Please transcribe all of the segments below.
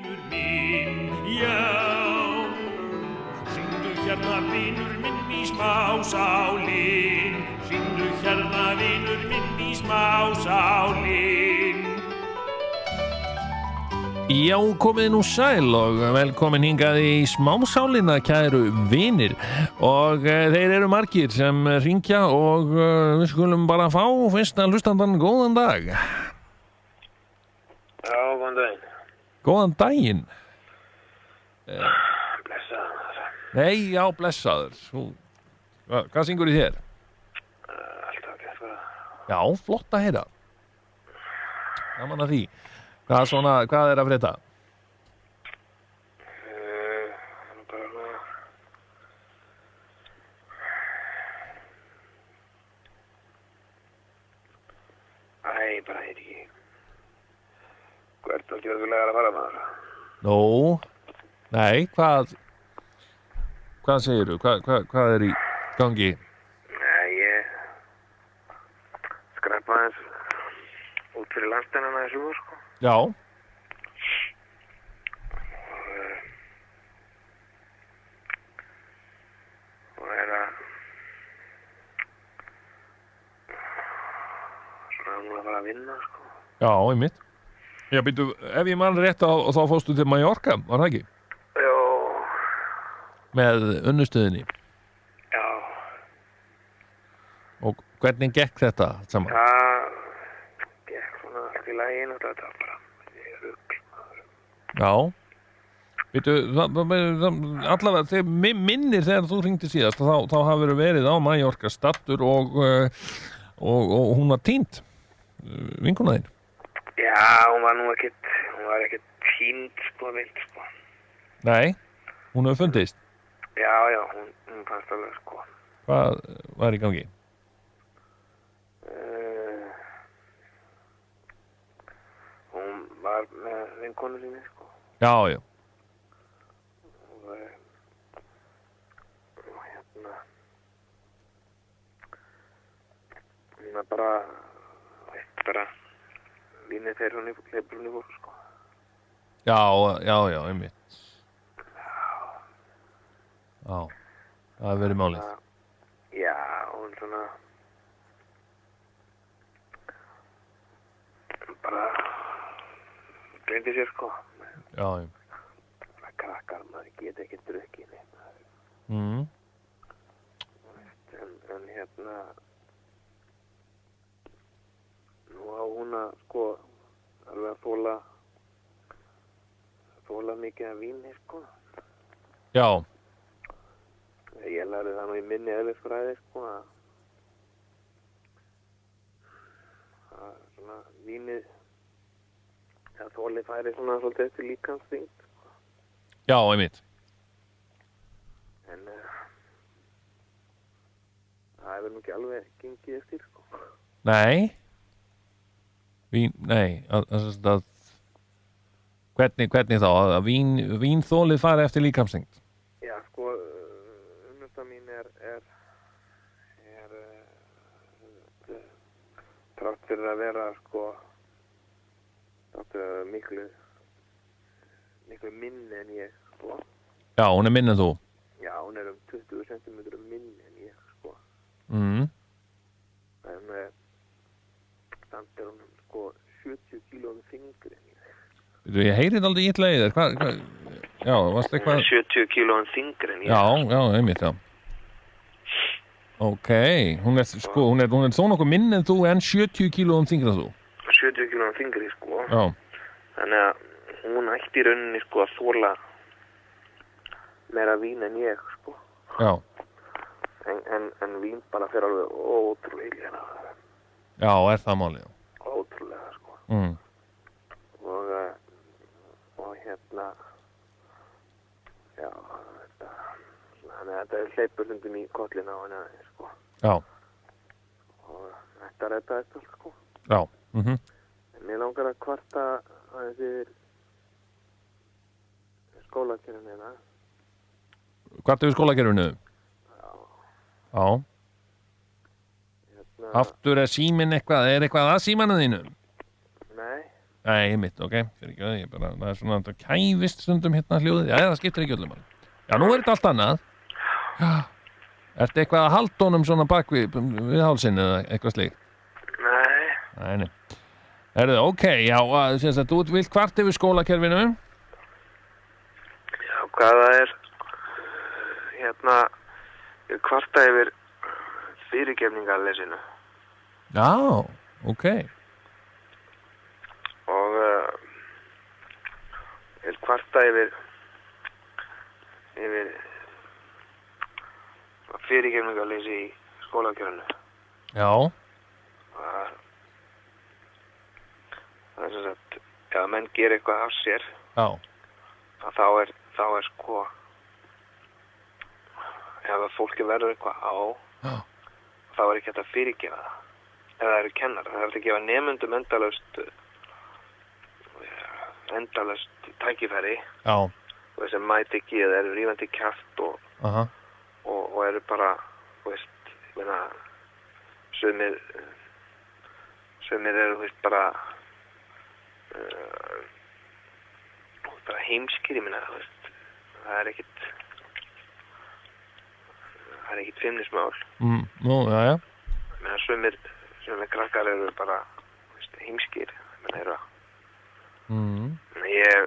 vinur minn, já. Hringdu hérna vinur minn í smásálin, hringdu hérna vinur minn í smásálin. Já, komið nú sæl og velkomin hingað í smásálina, kæru vinir. Og þeir eru margir sem hringja og við skulum bara fá fyrsta hlustandan. Góðan dag. Já, góðan daginn. Góðan daginn. Blessaður. Nei, já, blessaður. Hvað syngur í þér? Alltaf gert bara. Já, flott að heyra. Gaman að því. Hvað er að frétta? Bara bara heit ekki. Hvert var þjóðulegar að fara maður? Nú, nei, hvað segirðu? Hvað er í gangi? Nei, ég skreppa aðeins út fyrir landsteinana þessu vor, sko. Já. Og er að svona nú að fara að vinna, sko. Já, einmitt. Já, býttu, ef ég man rétt þá fórstu til Mallorca, var það ekki? Jó. Með unnustöðinni. Já. Og hvernig gekk þetta saman? Það gekk svona allt í lagi, náttúrulega þetta var bara rugl, maður. Já. Býttu, allavega, þegar minnir þegar þú hringdi síðast, þá hafur verið á Mallorca stattur og hún var týnd, vinkona þín. Já, hún var ekkert týnd, sko, vilt, sko. Nei, hún hefur fundist. Já, hún fannst alveg, sko. Hvað var í gangi? Hún var með vinkonu sinni, sko. Já, já. Og hérna, hún var bara, vínið þegar hún leifur hún í fólk, sko. Já, einmitt. Já, það hefur verið málið. Já, hún svona bara gleymdi sér, sko. Já. Krakkar, maður get ekki drukkið neitt. Mm. En hérna nú á hún að, sko, alveg að þola mikið af víni, sko. Já. Ég lærði það nú í minni eðlisfræði, sko, að svona vínið að þoli færi svona svolítið eftir líkamsþyngd, sko. Já, einmitt. En það hefur nú ekki alveg gengið eftir, sko. Nei. Hvernig þá? Að vínþolið fari eftir líkamsþyngd? Já, sko, unnusta mín er trátt fyrir að vera, sko, trátt fyrir að vera miklu minni en ég, sko. Já, hún er minni en þú. Já, hún er 20 cm minni en ég, sko. Mm. En samt er hún, sko, 70 kílóum þyngri en ég. Ég heyrið aldrei illa í þér. Já, varst eitthvað... 70 kílóum þyngri en ég. Já, einmitt, já. Ok, hún er þó nokkuð minn en þú en 70 kílóum þyngri en þú. 70 kílóum þyngri, sko. Já. Þannig að hún ætti í rauninni, sko, að þola meira vín en ég, sko. Já. En vín bara fer alveg ótrúlega illa. Já, er það málið? Ótrúlega, sko. Mm. Og hérna, já, þannig að þetta er hleypurlundum í kollina á henni, sko. Já. Og þetta reddaðist allt, sko. Já. Mhm. En mér langar að kvarta aðeins yfir skólakerfinu hérna. Hvart yfir skólakerfinu? Já. Hérna, Aftur er síminn eitthvað að símanum þínu? nei, Nei, mitt, ok, fyrir ekki það, það er svona, það kæfist stundum hérna hljóðið, já, það skiptir ekki öllum máli. Já, nú er þetta allt annað. Já, ertu eitthvað að halda honum svona bak við hálsinn eða eitthvað slíkt? Nei. Herðu, ok, já, sem sagt, þú vilt kvart yfir skólakerfinu? Já, hvað það er, ég kvarta yfir fyrirgefningarleysinu. Já, ok. Og ég kvarta yfir fyrirgefningarleysi í skólakerfinu. Já. Það er sem sagt, ef menn gerir eitthvað af sér, Já. að þá er sko, ef að fólki verður eitthvað á, Já. þá er ekki hægt að fyrirgefa það. Ef það eru kennarar, það er hægt að gefa nemendum endalaust tækifæri. Já. Og þessi mæti ekki, eða eru rífandi kjaft og eru bara, þú veist, ég meina, sumir eru, þú veist, bara heimskir, ég meina, þú veist, það er ekkit feimnismál. Nú, já. Ég meina, sumir krakkar eru bara, þú veist, heimskir, ég meina, eru að ég hef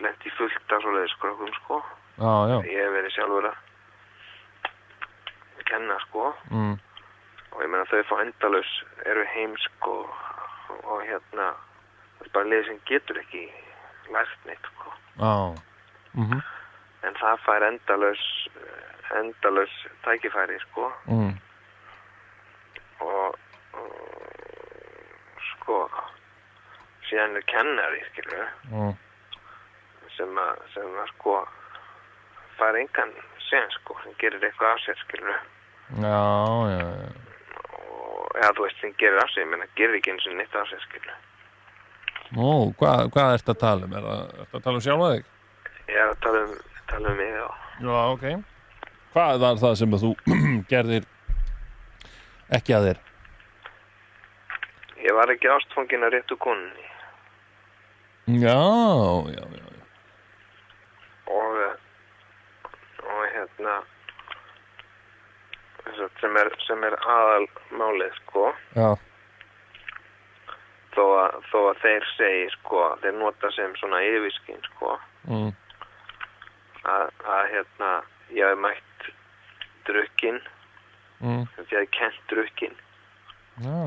lent í fullt af svoleiðis krökkum, sko. Já. Ég hef verið sjálfur að kenna, sko. Og ég meina, þau fá endalaus, eru heimsk og það er bara liðið sem getur ekki lært neitt, sko. Já. En það fær endalaus tækifæri, sko. Og sko, síðan er kennari, skilur, sem að sko fær engan sen, sko, sem gerir eitthvað af sér, skilur. Já. Og ja, þú veist, sem gerir af sér, ég meina, gerir ekki eins og neitt af sér, skilur. Nú, hvað ertu að tala um? Ertu að tala um sjálfa þig? Ég er að tala um mig, já. Já, ok. Hvað var það sem að þú gerðir ekki að þér? Ég var ekki ástfangin að réttu konunni. Já. Og sem er aðalmálið, sko. Já. Þó að þeir segi, sko, þeir nota sem svona yfirskinn, sko. Að ég hef mætt drukkin, ég hef kennt drukkin. Já.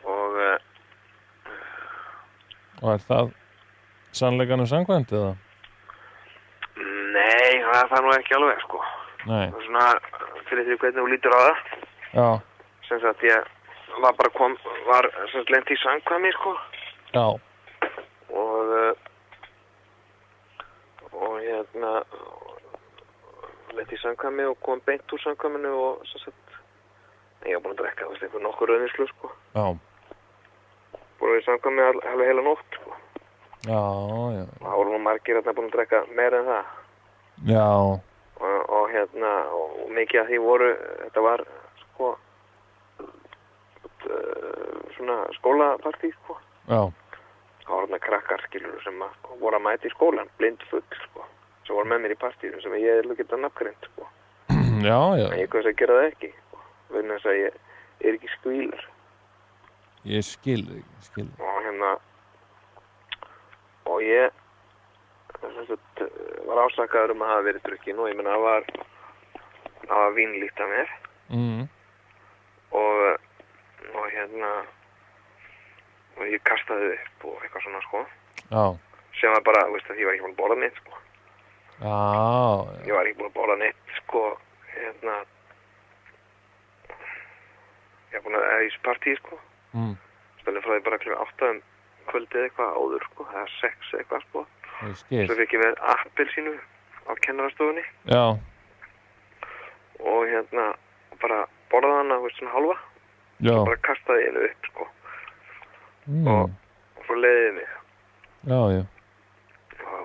Og er það sannleikanum samkvæmt, eða? Nei, það er nú ekki alveg, sko. Nei. Það er svona, fyrir því hvernig þú lítur á það. Já. Sem sagt, ég var bara sem sagt lent í samkvæmi, sko. Já. Og lent í samkvæmi og kom beint úr samkvæminu og sem sagt, ég var búin að drekka, þú veist, einhver nokkur rauðinslu, sko. Já. Búin í samkvæmi alveg heila nótt, sko. Já. Það voru nú margir búin að drekka meira en það. Já. Og mikið af því þetta var, sko, svona skólapartí, sko. Já. Það voru krakkar, skilur, sem voru að mæta í skólan, blindfull, sko. Sem voru með mér í partíinu sem ég geta nafngreint, sko. Já. En ég kannski að gera það ekki, sko. Vegna þess að ég er ekki skvílar. Ég skil þig. Og ég var ásakaður að hafa verið drukkin og ég meina það var vínlíkt af mér. Og ég kastaði upp og eitthvað svona, sko. Já. Sem var bara, veist að ég var ekki búin að borða neitt, sko. Já. Ég var ekki búin að borða neitt, sko, ég var búin að í partíi, sko. Spennum frá því bara klukkan 8 kvöldið eitthvað áður, sko, eða 6 eitthvað, sko. Ég skil. Svo fikk ég með appelsínu á kennarastofunni. Já. Og bara borðaði hana, veist, svona halva. Já. Og bara kastaði henni upp, sko. Og svo leiðið mig. Já. Og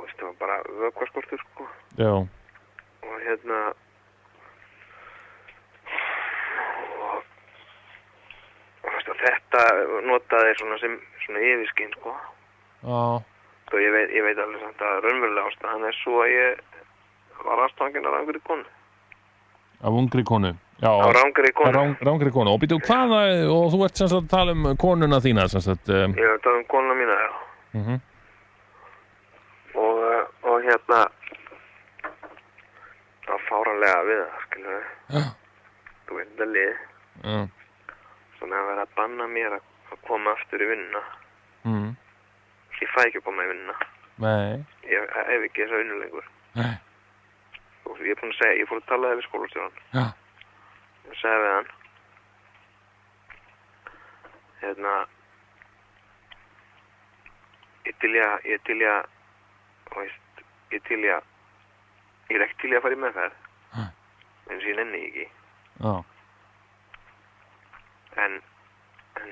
veist, það var bara vökvaskortur, sko. Já. Og þetta notaði svona sem svona yfirskinn, sko. Já. Svo ég veit alveg samt að raunverulega ástæðan svo að ég var aðstangin af rangri konu. Af ungri konu? Já. Af rangri konu. Rangri konu. Og býtu, hvaða, og þú ert sem sagt að tala konuna þína, sem sagt... Ég er að tala konuna mína, já. Og hérna, það var fáranlega við það, skilur við. Já. Þú veit þetta lið. Já. Svona að vera að banna mér að koma aftur í vinnuna. Ég fæ ekki að koma í vinnuna. Nei. Ég hef ekki þessa vinnu lengur. Nei. Og ég er búin að segja, ég fór að tala við skólastjóran. Já. Ég sagði við hann, hérna, ég er ekki til í að fara í meðferð, eins og ég nenni ekki. Já. En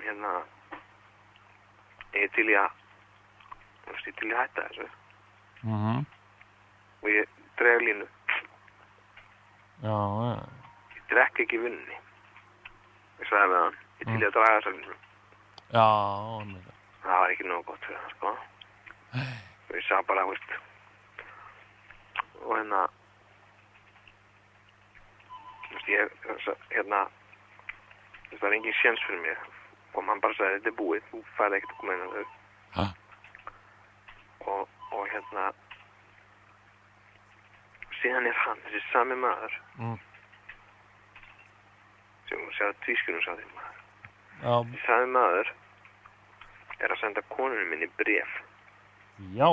hérna, ég er til í að hætta þessu. Og ég dreg línu. Já, Ég drekk ekki vinni. Ég sagði við hann, ég er til í að draga þessa línu. Já, Það var ekki nógu gott fyrir hann, sko. Og ég sagði bara, og hérna, það var engin séns fyrir mér. Og hann bara sagði, þetta er búið, þú færði ekkert að koma inn á þau. Hæ? Og hérna, síðan er hann, þessi sami maður, sem hún sér að tvískunum sá því maður. Já. Þessi sami maður er að senda konunum minni bréf. Já.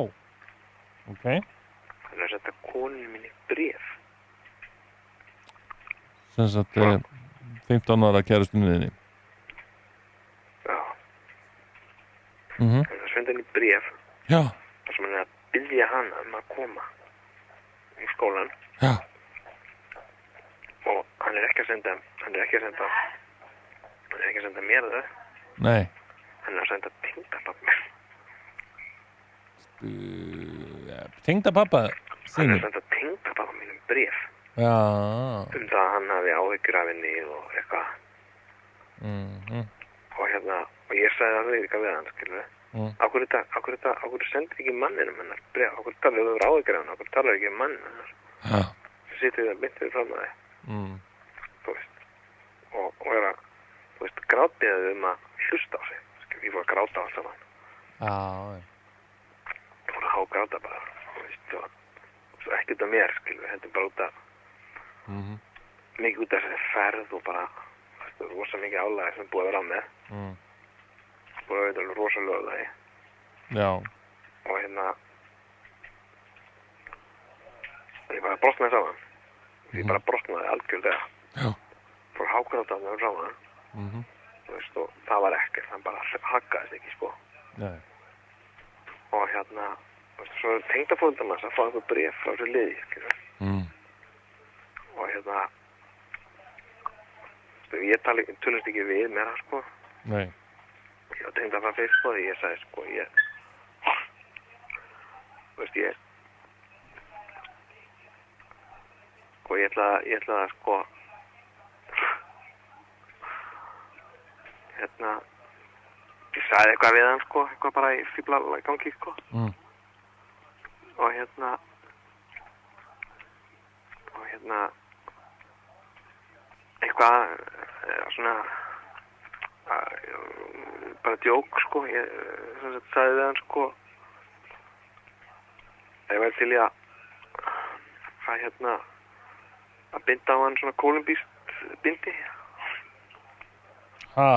Ok. Hann er að senda konunum minni bréf. Sem sagt, 15 ára kærustunni þinni. Já. Hann er að senda henni bréf. Já. Þar sem hann er að biðja hana að koma í skólan. Já. Og hann er ekki að senda mér það. Nei. Hann er að senda tengdapabba. Tengdapabba Hann er þínu? að senda tengdapabba mínum bréf. Já. Það að hann hafi áhyggjur af henni og eitthvað. Og hérna, og ég sagði það líka við hann, skilur við. Akkur sendir ekki manninum hennar bréf, akkur talar þú áhyggjur af hennar, akkur talar ekki manninn hennar. Já. Það situr það myndið fram að þið. Þú veist. Og er að, þú veist, grátið að hlusta á sig. Skilur, ég fór að gráta á allt saman. Já. Ég fór að hágráta bara, þú veist, og svo ekkert af mér, skilur við, þetta bara út af, mikið út af þessari ferð og bara, þú veist, rosa mikið álæði sem búið að vera á með. Búið að vera alveg rosalega álæði. Já. Og hérna, ég bara brotnaði saman. Ég bara brotnaði algjörlega. Já. Fór að hágráta á það saman. Þú veist, og það var ekkert, hann bara haggaðist ekki, sko. Nei. Og hérna, þú veist, svo tengdafóldar manns að fá einhver bréf frá þessu liði, skilur. Og hérna, þú veist, ég tölust ekki við með það, sko. Nei. Ég var tengd að það fyrst, sko, því ég sagði, sko, þú veist, ég ætla að, sko, hérna, ég sagði eitthvað við hann, sko, eitthvað bara í fíbla gangi, sko. Og hérna, eitthvað, svona, bara djók, sko, ég sagði við hann, sko, ég væri til í að binda á hann svona kólumbískt bindi. Ha?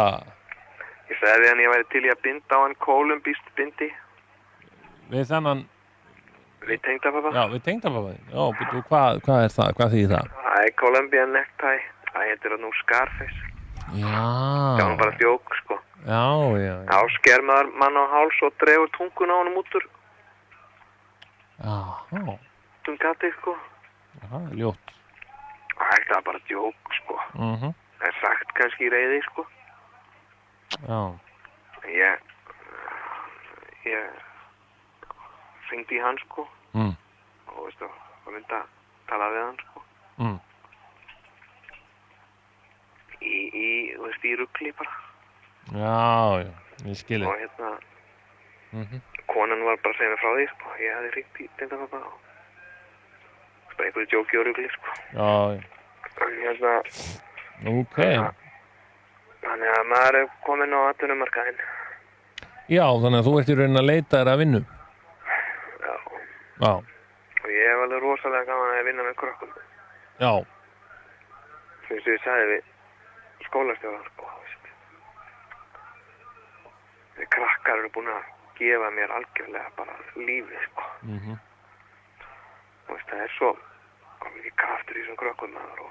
Ég sagði við hann ég væri til í að binda á hann kólumbískt bindi. Við þennan... Við tengdapabba? Já, við tengdapabba. Já, betur, hvað er það? Hvað þýðir það? Það er Colombian necktie. Það heitir nú Scarface. Já. Það var bara djók, sko. Já. Þá sker maður mann á háls og dregur tungun á honum út úr. Já. Gati, sko. Já, ljótt. Það er bara djók, sko. Það er sagt kannski í reiði, sko. Já. Ég hringdi í hann, sko. Og veistu, það myndi að tala við hann, sko. Þú veist, í rugli bara. Já, ég skilji. Og konan var bara að segja mér frá því, sko. Ég hafði hringt í tengdapabba og bara einhverju djóki og rugli, sko. Já. En Ok. Þannig að maður er kominn á atvinnumarkaðinn. Já, þannig að þú ert í raunin að leita þér að vinnu. Já. Já. Og ég hef alveg rosalega gaman að vinna með krökkum. Já. Eins og ég sagði við skólastjóðan, sko, Við krakkar eru búin að gefa mér algjörlega bara lífið, sko. Það er svo mikið kraftur í þessum krökkum maður og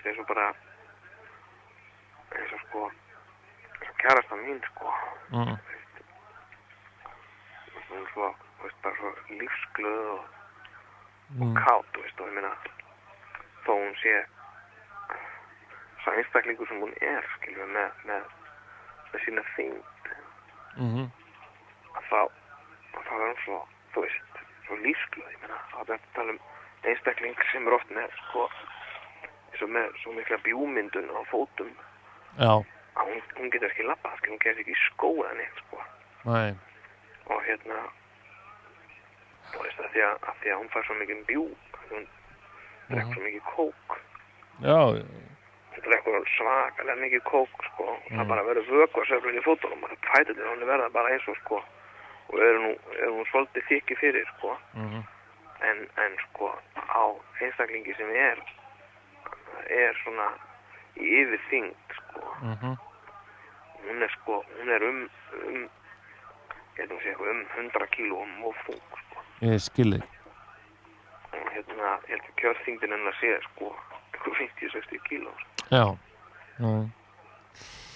eins og bara eins og kærastan mín, sko. Hún svo, bara svo lífsglöð og kát, og ég meina þó hún sé sá einstaklingur sem hún skilur með sína þyngd að þá er hún svo, svo lífsglöð, ég meina, það er að tala einstakling sem oft með, með svo mikla bjúmyndun á fótum Já. Að hún getur ekki labbað, hún getur ekki í skó eða neitt, Nei. Og að því að hún fær svo mikið bjúg, hún drekkur svo mikið kók. Já. Hún drekkur svakalega mikið kók, það bara verður vökvasöflun í fótunum og fæturnir hún verða bara eins og og er hún svolítið þykki fyrir, en á einstaklingi sem er svona í yfirþyngd, hún er getum við segja 100 kílóum og þung, Ég skilji. Og ég held að kjörþyngdin hennar sé, 50-60 kíló. Já. Og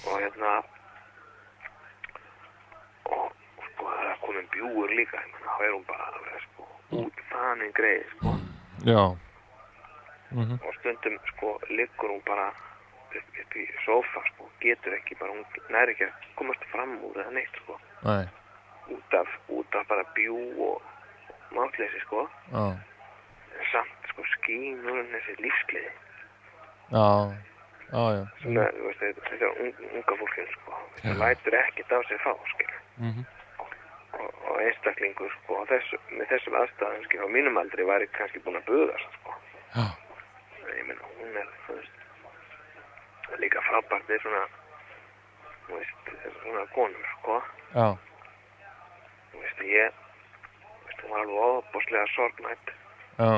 það er komin bjúgur líka, þá er hún bara alveg, út þannig greið, Já. Og stundum, liggur hún bara upp í sófa, getur ekki bara, hún nær ekki að komast fram úr eða neitt, Nei. Út af bara bjú og mátleysi, Já. Samt, skín úr þessi lífsgleði. Já. Sem þetta er unga fólkinn, það lætur ekkert á sig fá, og einstaklingur, með þessum aðstæðum, á mínum aldri væri kannski búin að bugast, Já. Ég meina, hún er, líka frábært við svona konur, Já. Hún var alveg ofboðslega sorgnætt. Já.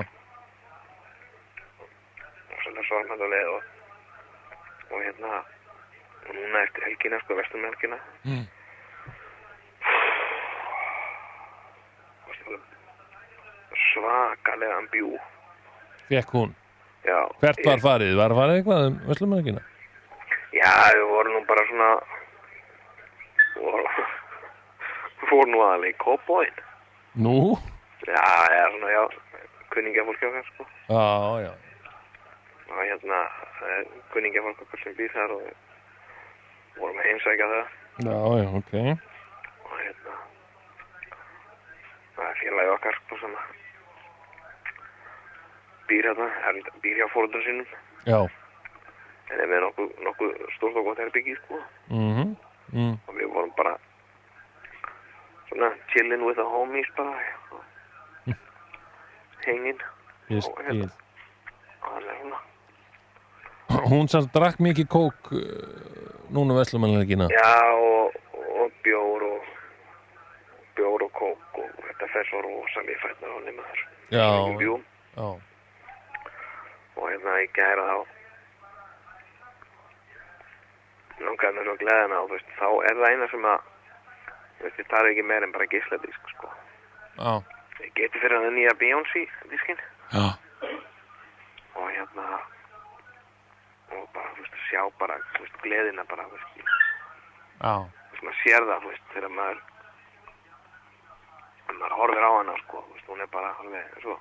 Ofboðslega sorgnætt á leið og núna eftir helgina, vesturhelgina. Svakalegan bjú. Fékk hún? Já. Hvert var farið? Var farið eitthvað vesturhelgina? Já, við vorum nú bara svona fórum nú aðalega í Kópavoginn. Nú? Já, kunningjafólk okkar, Já. Og kunningjafólk okkar sem býr þar og vorum að heimsækja það. Já, ok. Og það er félagi okkar, sem býr hjá foreldrum sínum. Já. En það er nokkuð stórt og gott herbyggi, Og við vorum bara svona chillin' with the homies bara. Hengin. Ég skil. Og það er svona. Hún samt drakk mikið kók núna vesturhelgina. Já, og bjór og kók og þetta fer svo rosalega fætnar honni maður. Já. Og í gæra þá langaði mér svo gleðina og þá er það eina sem að það er ekki meir en bara geisladisk, Já. Ég geti fyrir að nýja Beyoncé diskinn. Já. Og og bara, sjá bara, gleðina bara, Já. Maður sér það, þegar maður horfir á hana, hún er bara alveg svo,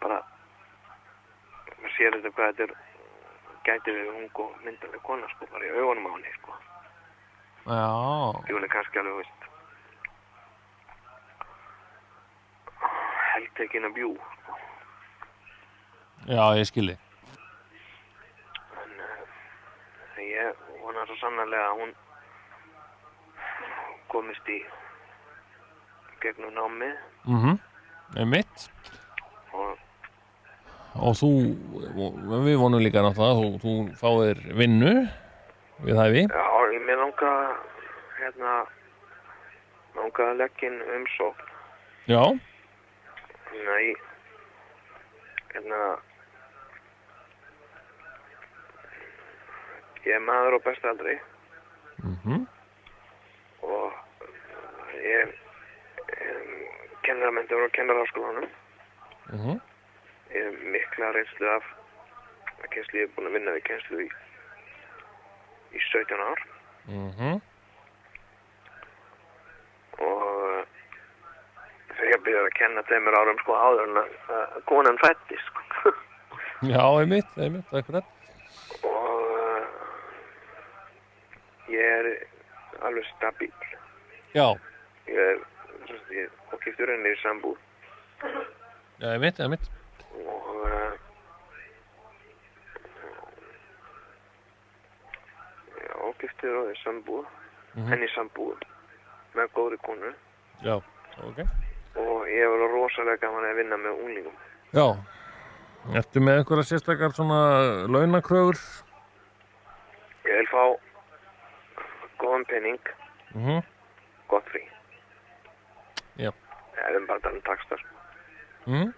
bara, maður sér þetta hvað þetta gæti við ung og myndaleg kona, bara í augunum á henni, Já. Hún er kannski alveg, heldtekin að bjú, Já, ég skilji. En ég vona svo sannarlega að hún komist í gegnum námið Einmitt. og Og við vonum líka náttúrulega, þú fáir vinnu við hæfi. já, mér langar að leggja inn umsókn. Já. Nei, ég maður á bestaldri og ég kennaramenntur á Kennaraháskólanum. Ég hef mikla reynslu af kennslu, ég hef búin að vinna við kennslu í 17 ár. Og þegar ég byrjaði að kenna 2 árum áður en að konan fæddist sko. Já, einmitt, akkurat. Og ég alveg stabíl. Já. Ég giftur henni í sambúð. Já, einmitt. Og giftur og í sambúð. Henni í sambúð með góðri konu. Já, ok. Og ég var rosalega gaman að vinna með unglingum. Já. Ertu með einhverja sérstakar svona launakröfur? Ég vil fá góðan penning, gott frí. Já. Við erum bara að tala um taxta. Við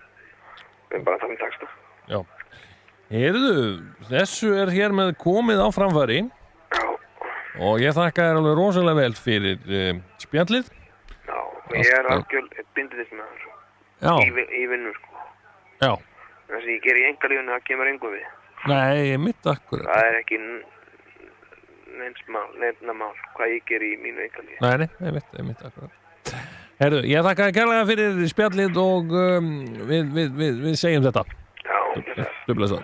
erum bara að tala um taxta. Já. Heyrðu, þessu hér með komið á framfæri. Já. Og ég þakka þér alveg rosalega vel fyrir spjallið. Já, og ég algjör bindindismæður. Já. Í vinnu, sko. Já. Það sem ég ger í engalífinu, það kemur engu við. Nei, mitt akkurat. Það ekki nefna mál, hvað ég ger í mínu engalífi. Nei, mitt akkurat. Heyrðu, ég þakka þér kærlega fyrir spjallið og við segjum þetta. Já. Dubla svo.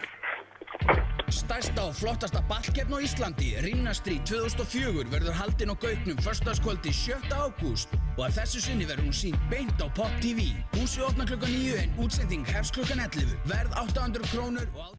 Stærsta og flottasta ballkeppni á Íslandi, Rímnastríð 2004, verður haldin á Gauknum föstudagskvöldi 7. ágúst og að þessu sinni verður hún sýnd beint á Pop TV. Húsið opnar klukkan 9 en útsending hefst klukkan 11. Verð 800 krónur og